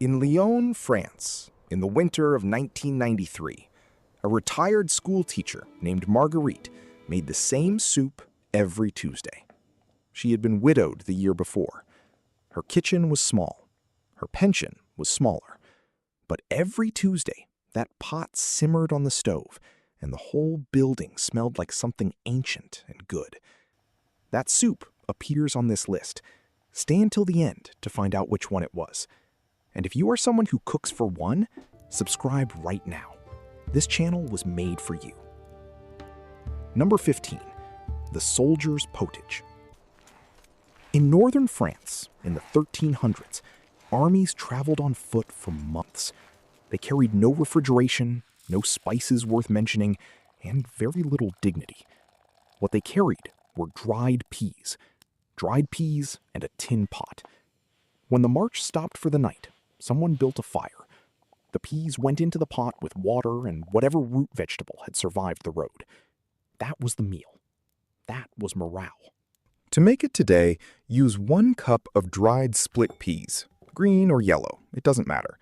In Lyon, France, in the winter of 1993, a retired school teacher named Marguerite made the same soup every Tuesday. She had been widowed the year before. Her kitchen was small. Her pension was smaller. But every Tuesday, that pot simmered on the stove, and the whole building smelled like something ancient and good. That soup appears on this list. Stay until the end to find out which one it was. And if you are someone who cooks for one, subscribe right now. This channel was made for you. Number 15, the soldier's pottage. In northern France, in the 1300s, armies traveled on foot for months. They carried no refrigeration, no spices worth mentioning, and very little dignity. What they carried were dried peas and a tin pot. When the march stopped for the night, someone built a fire. The peas went into the pot with water and whatever root vegetable had survived the road. That was the meal. That was morale. To make it today, use 1 cup of dried split peas, green or yellow, it doesn't matter.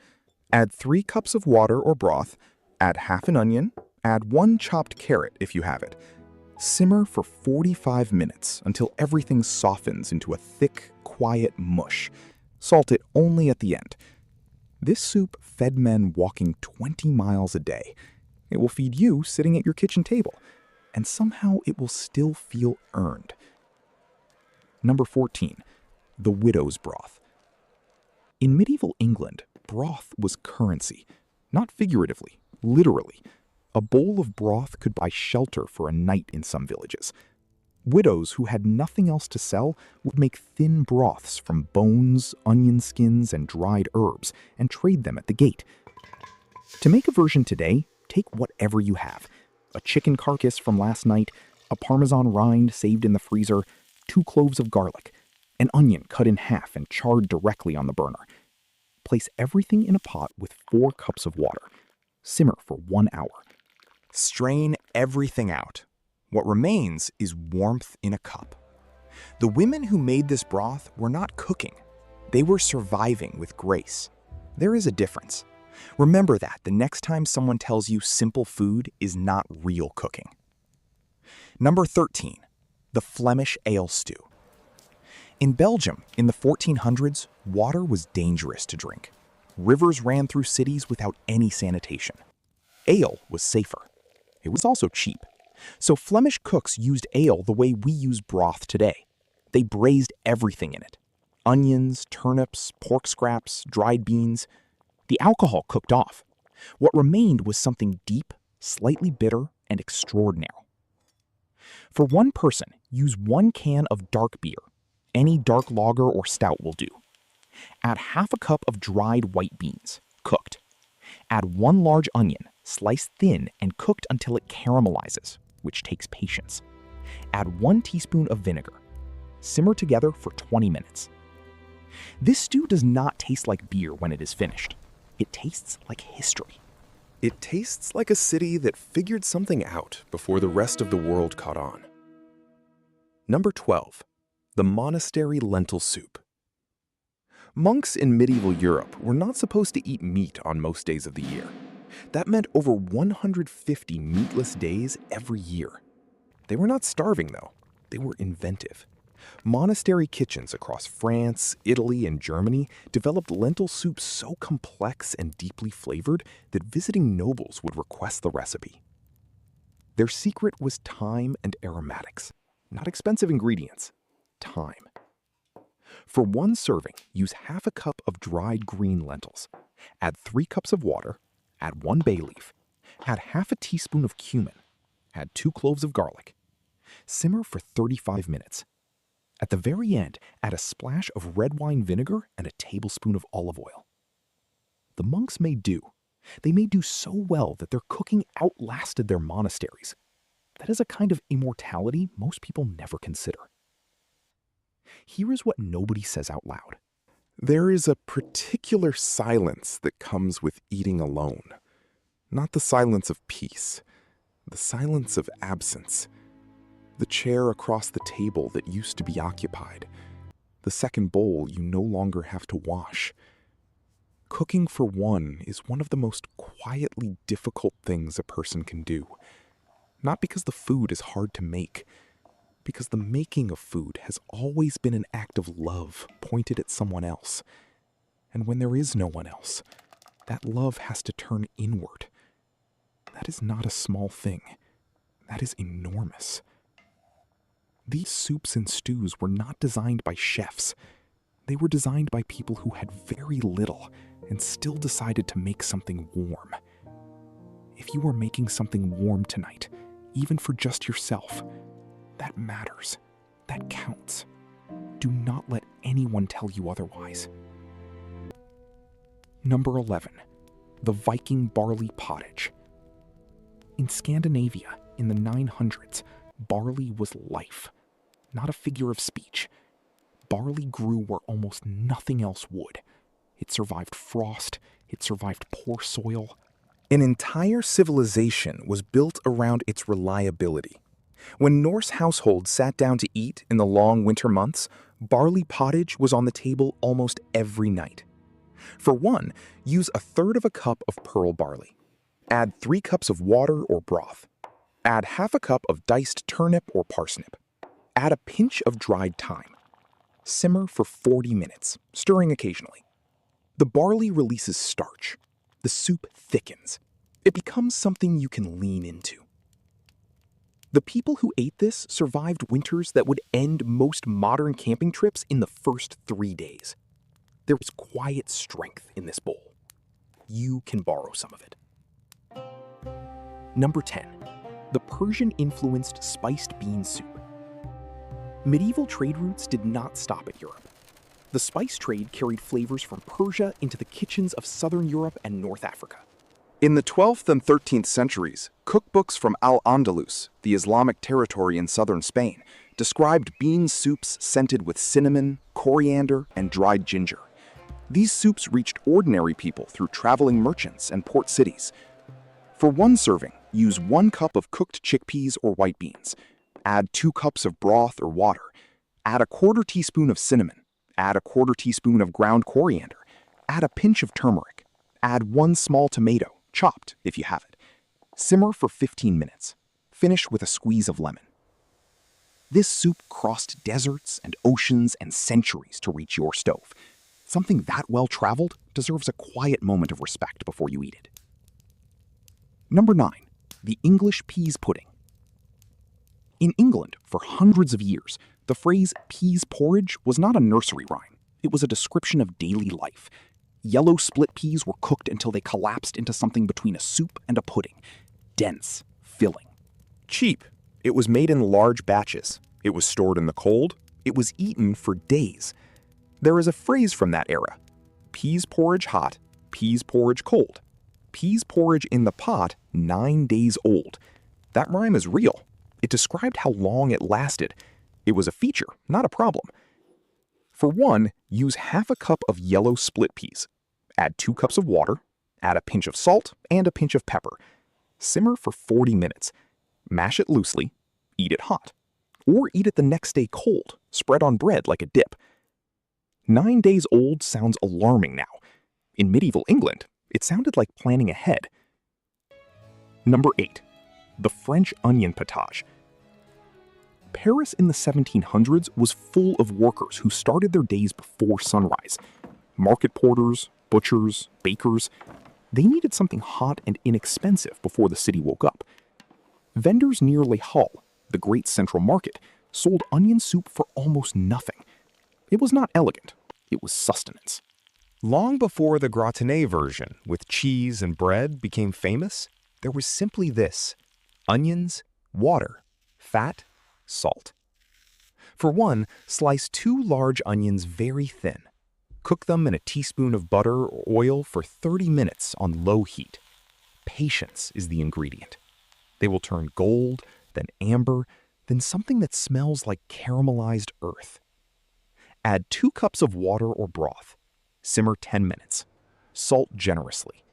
Add 3 cups of water or broth, add half an onion, add 1 chopped carrot if you have it. Simmer for 45 minutes until everything softens into a thick, quiet mush. Salt it only at the end. This soup fed men walking 20 miles a day. It will feed you sitting at your kitchen table, and somehow it will still feel earned. Number 14, the widow's broth. In medieval England, broth was currency, not figuratively, literally. A bowl of broth could buy shelter for a night in some villages. Widows who had nothing else to sell would make thin broths from bones, onion skins, and dried herbs and trade them at the gate. To make a version today, take whatever you have. A chicken carcass from last night, a Parmesan rind saved in the freezer, 2 cloves of garlic, an onion cut in half and charred directly on the burner. Place everything in a pot with 4 cups of water. Simmer for 1 hour. Strain everything out. What remains is warmth in a cup. The women who made this broth were not cooking. They were surviving with grace. There is a difference. Remember that the next time someone tells you simple food is not real cooking. Number 13, the Flemish ale stew. In Belgium, in the 1400s, water was dangerous to drink. Rivers ran through cities without any sanitation. Ale was safer. It was also cheap. So Flemish cooks used ale the way we use broth today. They braised everything in it. Onions, turnips, pork scraps, dried beans. The alcohol cooked off. What remained was something deep, slightly bitter, and extraordinary. For one person, use 1 can of dark beer. Any dark lager or stout will do. Add half a cup of dried white beans, cooked. Add 1 large onion, sliced thin and cooked until it caramelizes, which takes patience. Add 1 teaspoon of vinegar. Simmer together for 20 minutes. This stew does not taste like beer when it is finished. It tastes like history. It tastes like a city that figured something out before the rest of the world caught on. Number 12, the monastery lentil soup. Monks in medieval Europe were not supposed to eat meat on most days of the year. That meant over 150 meatless days every year. They were not starving, though. They were inventive. Monastery kitchens across France, Italy, and Germany developed lentil soup so complex and deeply flavored that visiting nobles would request the recipe. Their secret was thyme and aromatics, not expensive ingredients, thyme. For 1 serving, use half a cup of dried green lentils. Add 3 cups of water, add 1 bay leaf, add half a teaspoon of cumin, add 2 cloves of garlic. Simmer for 35 minutes. At the very end, add a splash of red wine vinegar and a tablespoon of olive oil. The monks made do. They made do so well that their cooking outlasted their monasteries. That is a kind of immortality most people never consider. Here is what nobody says out loud. There is a particular silence that comes with eating alone. Not the silence of peace, the silence of absence. The chair across the table that used to be occupied. The second bowl you no longer have to wash. Cooking, for one, is one of the most quietly difficult things a person can do. Not because the food is hard to make, because the making of food has always been an act of love pointed at someone else. And when there is no one else, that love has to turn inward. That is not a small thing. That is enormous. These soups and stews were not designed by chefs. They were designed by people who had very little and still decided to make something warm. If you are making something warm tonight, even for just yourself, that matters. That counts. Do not let anyone tell you otherwise. Number 11. The Viking barley pottage. In Scandinavia, in the 900s, barley was life, not a figure of speech. Barley grew where almost nothing else would. It survived frost, it survived poor soil. An entire civilization was built around its reliability. When Norse households sat down to eat in the long winter months, barley pottage was on the table almost every night. For one, use 1/3 cup of pearl barley. Add 3 cups of water or broth. Add 1/2 cup of diced turnip or parsnip. Add a pinch of dried thyme. Simmer for 40 minutes, stirring occasionally. The barley releases starch. The soup thickens. It becomes something you can lean into. The people who ate this survived winters that would end most modern camping trips in the first 3 days. There is quiet strength in this bowl. You can borrow some of it. Number 10. The Persian-influenced spiced bean soup. Medieval trade routes did not stop at Europe. The spice trade carried flavors from Persia into the kitchens of southern Europe and North Africa. In the 12th and 13th centuries, cookbooks from Al-Andalus, the Islamic territory in southern Spain, described bean soups scented with cinnamon, coriander, and dried ginger. These soups reached ordinary people through traveling merchants and port cities. For one serving, use 1 cup of cooked chickpeas or white beans. Add 2 cups of broth or water. Add a 1/4 teaspoon of cinnamon. Add a 1/4 teaspoon of ground coriander. Add a pinch of turmeric. Add 1 small tomato, chopped if you have it. Simmer for 15 minutes. Finish with a squeeze of lemon. This soup crossed deserts and oceans and centuries to reach your stove. Something that well-traveled deserves a quiet moment of respect before you eat it. Number 9. The English peas pudding. In England, for hundreds of years, the phrase peas porridge was not a nursery rhyme. It was a description of daily life. Yellow split peas were cooked until they collapsed into something between a soup and a pudding. Dense, filling. Cheap. It was made in large batches. It was stored in the cold. It was eaten for days. There is a phrase from that era. Peas porridge hot, peas porridge cold. Peas porridge in the pot, 9 days old. That rhyme is real. It described how long it lasted. It was a feature, not a problem. For one, use 1/2 cup of yellow split peas. Add 2 cups of water. Add a pinch of salt and a pinch of pepper. Simmer for 40 minutes. Mash it loosely. Eat it hot. Or eat it the next day cold, spread on bread like a dip. 9 days old sounds alarming now. In medieval England, it sounded like planning ahead. Number 8. The French onion potage. Paris in the 1700s was full of workers who started their days before sunrise. Market porters, butchers, bakers. They needed something hot and inexpensive before the city woke up. Vendors near Les Halles, the great central market, sold onion soup for almost nothing. It was not elegant. It was sustenance. Long before the gratiné version, with cheese and bread, became famous, there was simply this: onions, water, fat, salt. For one, slice 2 large onions very thin. Cook them in a teaspoon of butter or oil for 30 minutes on low heat. Patience is the ingredient. They will turn gold, then amber, then something that smells like caramelized earth. Add 2 cups of water or broth. Simmer 10 minutes. Salt generously.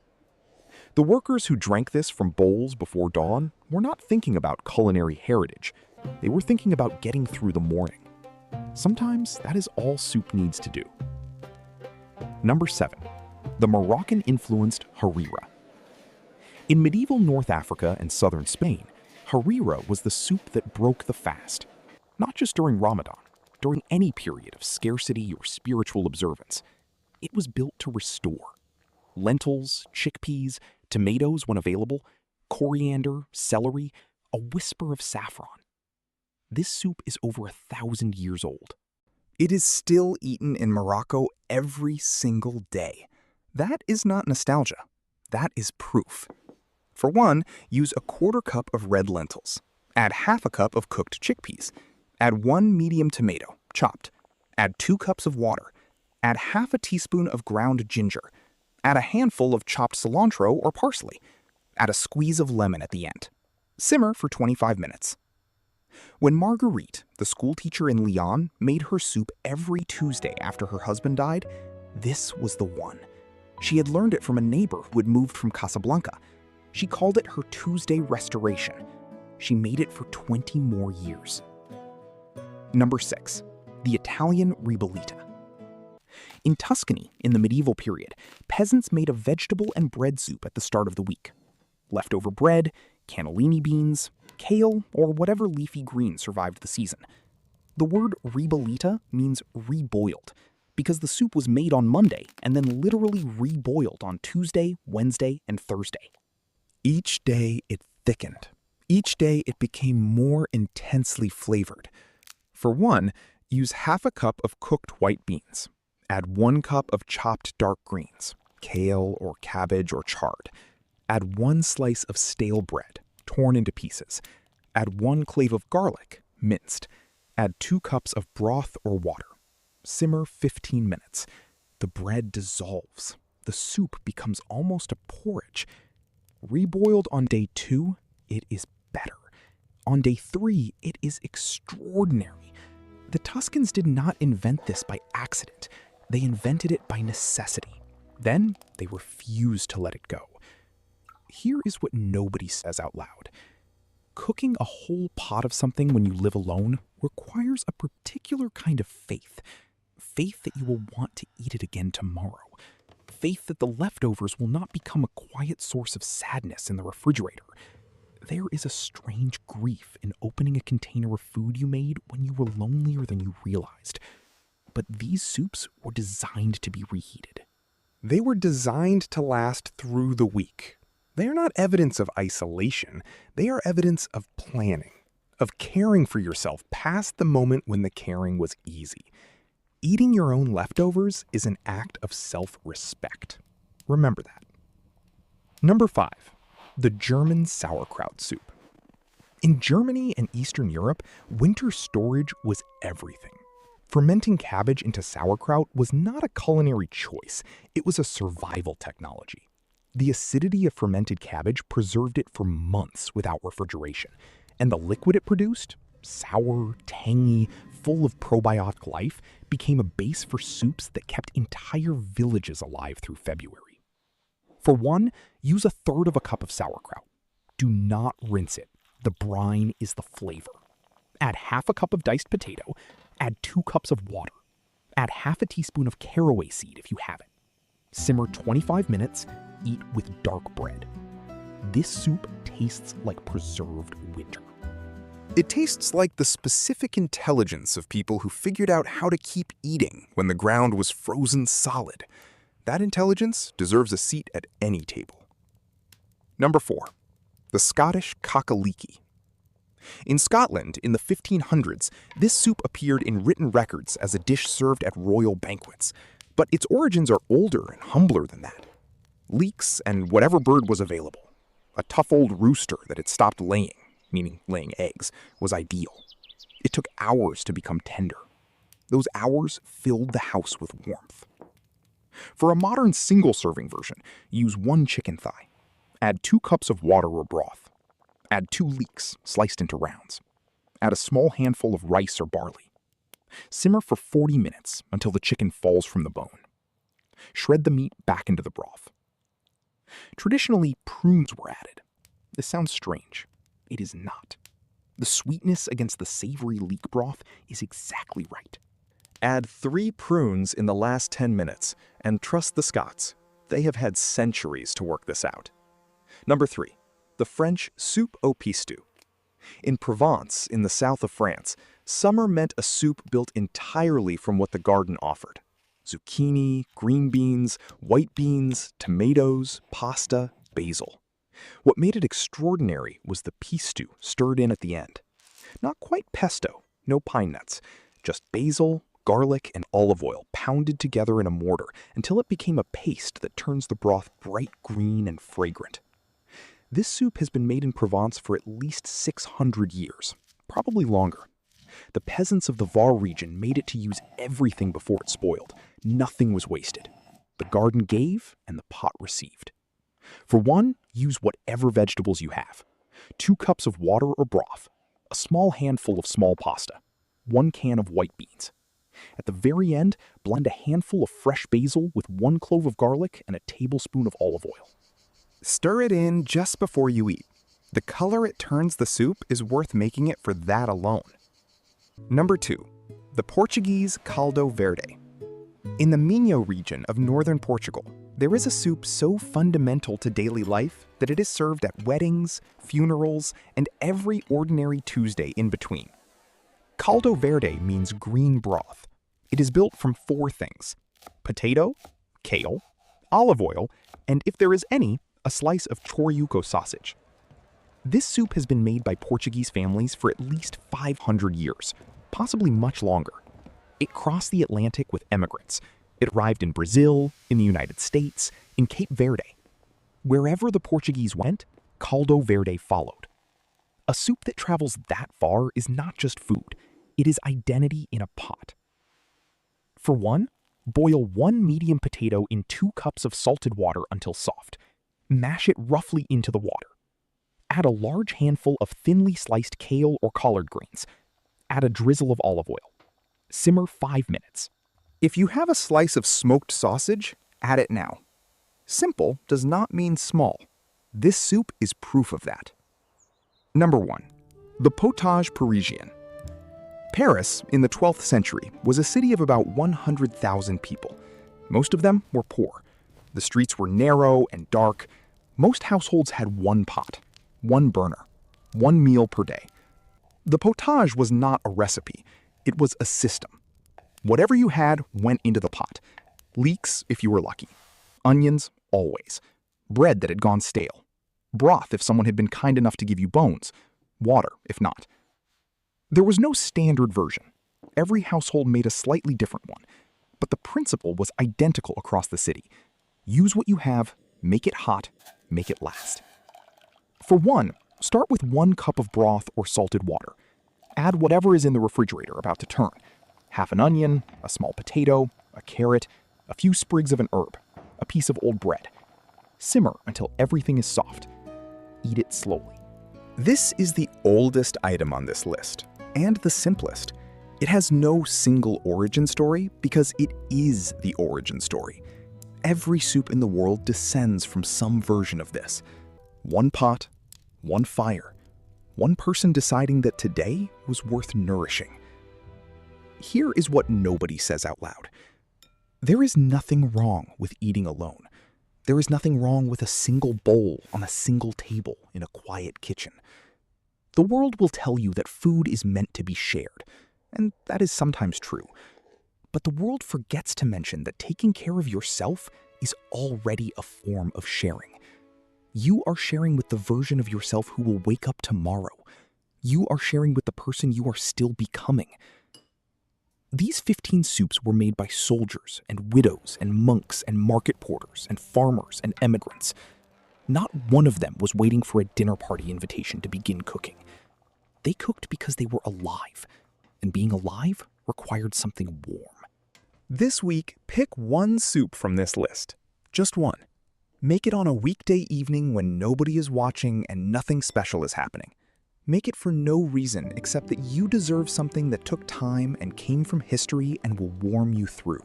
The workers who drank this from bowls before dawn were not thinking about culinary heritage. They were thinking about getting through the morning. Sometimes that is all soup needs to do. Number 7. the Moroccan-influenced harira. In medieval North Africa and southern Spain, harira was the soup that broke the fast, not just during Ramadan, during any period of scarcity or spiritual observance. It was built to restore. Lentils, chickpeas, tomatoes when available, coriander, celery, a whisper of saffron. This soup is over 1,000 years old. It is still eaten in Morocco every single day. That is not nostalgia. That is proof. For one, use a 1/4 cup of red lentils. Add 1/2 cup of cooked chickpeas. Add 1 medium tomato, chopped. Add 2 cups of water. Add 1/2 teaspoon of ground ginger. Add a handful of chopped cilantro or parsley. Add a squeeze of lemon at the end. Simmer for 25 minutes. When Marguerite, the schoolteacher in Lyon, made her soup every Tuesday after her husband died, this was the one. She had learned it from a neighbor who had moved from Casablanca. She called it her Tuesday Restoration. She made it for 20 more years. Number 6. The Italian ribollita. In Tuscany, in the medieval period, peasants made a vegetable and bread soup at the start of the week. Leftover bread, cannellini beans, kale, or whatever leafy green survived the season. The word ribollita means reboiled, because the soup was made on Monday and then literally reboiled on Tuesday, Wednesday, and Thursday. Each day it thickened. Each day it became more intensely flavored. For one, use 1/2 cup of cooked white beans. Add 1 cup of chopped dark greens, kale or cabbage or chard. Add 1 slice of stale bread, torn into pieces. Add 1 clove of garlic, minced. Add 2 cups of broth or water. Simmer 15 minutes. The bread dissolves. The soup becomes almost a porridge. Reboiled on day 2, it is better. On day 3, it is extraordinary. The Tuscans did not invent this by accident. They invented it by necessity. Then they refused to let it go. Here is what nobody says out loud. Cooking a whole pot of something when you live alone requires a particular kind of faith. Faith that you will want to eat it again tomorrow. Faith that the leftovers will not become a quiet source of sadness in the refrigerator. There is a strange grief in opening a container of food you made when you were lonelier than you realized. But these soups were designed to be reheated. They were designed to last through the week. They are not evidence of isolation. They are evidence of planning, of caring for yourself past the moment when the caring was easy. Eating your own leftovers is an act of self-respect. Remember that. Number 5. The German sauerkraut soup. In Germany and Eastern Europe, winter storage was everything. Fermenting cabbage into sauerkraut was not a culinary choice, it was a survival technology. The acidity of fermented cabbage preserved it for months without refrigeration, and the liquid it produced, sour, tangy, full of probiotic life, became a base for soups that kept entire villages alive through February. For one, use 1/3 cup of sauerkraut. Do not rinse it. The brine is the flavor. Add 1/2 cup of diced potato. Add 2 cups of water. Add 1/2 teaspoon of caraway seed if you have it. Simmer 25 minutes. Eat with dark bread. This soup tastes like preserved winter. It tastes like the specific intelligence of people who figured out how to keep eating when the ground was frozen solid. That intelligence deserves a seat at any table. Number 4. The Scottish cockaliki. In Scotland, in the 1500s, this soup appeared in written records as a dish served at royal banquets. But its origins are older and humbler than that. Leeks and whatever bird was available. A tough old rooster that had stopped laying, meaning laying eggs, was ideal. It took hours to become tender. Those hours filled the house with warmth. For a modern single-serving version, use 1 chicken thigh. Add 2 cups of water or broth. Add 2 leeks, sliced into rounds. Add a small handful of rice or barley. Simmer for 40 minutes until the chicken falls from the bone. Shred the meat back into the broth. Traditionally, prunes were added. This sounds strange. It is not. The sweetness against the savory leek broth is exactly right. Add 3 prunes in the last 10 minutes and trust the Scots. They have had centuries to work this out. Number 3. The French soupe au pistou. In Provence, in the south of France, summer meant a soup built entirely from what the garden offered. Zucchini, green beans, white beans, tomatoes, pasta, basil. What made it extraordinary was the pistou stirred in at the end. Not quite pesto, no pine nuts, just basil, garlic, and olive oil pounded together in a mortar until it became a paste that turns the broth bright green and fragrant. This soup has been made in Provence for at least 600 years, probably longer. The peasants of the Var region made it to use everything before it spoiled. Nothing was wasted. The garden gave and the pot received. For one, use whatever vegetables you have. 2 cups of water or broth, a small handful of small pasta, 1 can of white beans. At the very end, blend a handful of fresh basil with 1 clove of garlic and a tablespoon of olive oil. Stir it in just before you eat. The color it turns the soup is worth making it for that alone. Number 2. The Portuguese caldo verde. In the Minho region of northern Portugal, there is a soup so fundamental to daily life that it is served at weddings, funerals, and every ordinary Tuesday in between. Caldo verde means green broth. It is built from 4 things: potato, kale, olive oil, and if there is any, a slice of choriuco sausage. This soup has been made by Portuguese families for at least 500 years, possibly much longer. It crossed the Atlantic with immigrants. It arrived in Brazil, in the United States, in Cape Verde. Wherever the Portuguese went, caldo verde followed. A soup that travels that far is not just food, it is identity in a pot. For one, boil 1 medium potato in 2 cups of salted water until soft. Mash it roughly into the water. Add a large handful of thinly sliced kale or collard greens. Add a drizzle of olive oil. Simmer 5 minutes. If you have a slice of smoked sausage, add it now. Simple does not mean small. This soup is proof of that. Number 1. The potage Parisien. Paris, in the 12th century, was a city of about 100,000 people. Most of them were poor. The streets were narrow and dark. Most households had 1 pot, 1 burner, 1 meal per day. The potage was not a recipe. It was a system. Whatever you had went into the pot. Leeks if you were lucky. Onions, always. Bread that had gone stale. Broth if someone had been kind enough to give you bones. Water if not. There was no standard version. Every household made a slightly different one. But the principle was identical across the city. Use what you have, make it hot, make it last. For one, start with 1 cup of broth or salted water. Add whatever is in the refrigerator about to turn. Half an onion, a small potato, a carrot, a few sprigs of an herb, a piece of old bread. Simmer until everything is soft. Eat it slowly. This is the oldest item on this list, and the simplest. It has no single origin story because it is the origin story. Every soup in the world descends from some version of this. 1 pot, 1 fire, 1 person deciding that today was worth nourishing. Here is what nobody says out loud. There is nothing wrong with eating alone. There is nothing wrong with a single bowl on a single table in a quiet kitchen. The world will tell you that food is meant to be shared, and that is sometimes true. But the world forgets to mention that taking care of yourself is already a form of sharing. You are sharing with the version of yourself who will wake up tomorrow. You are sharing with the person you are still becoming. These 15 soups were made by soldiers and widows and monks and market porters and farmers and immigrants. Not one of them was waiting for a dinner party invitation to begin cooking. They cooked because they were alive, and being alive required something warm. This week, pick 1 soup from this list. Just 1. Make it on a weekday evening when nobody is watching and nothing special is happening. Make it for no reason except that you deserve something that took time and came from history and will warm you through.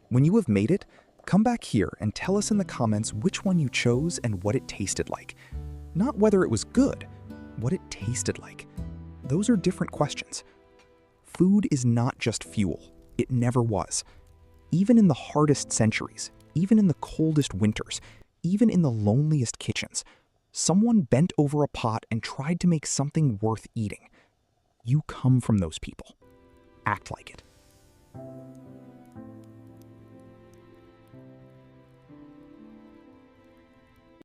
When you have made it, come back here and tell us in the comments which one you chose and what it tasted like. Not whether it was good, what it tasted like. Those are different questions. Food is not just fuel. It never was. Even in the hardest centuries, Even in the coldest winters, even in the loneliest kitchens, someone bent over a pot and tried to make something worth eating. You come from those people. Act like it.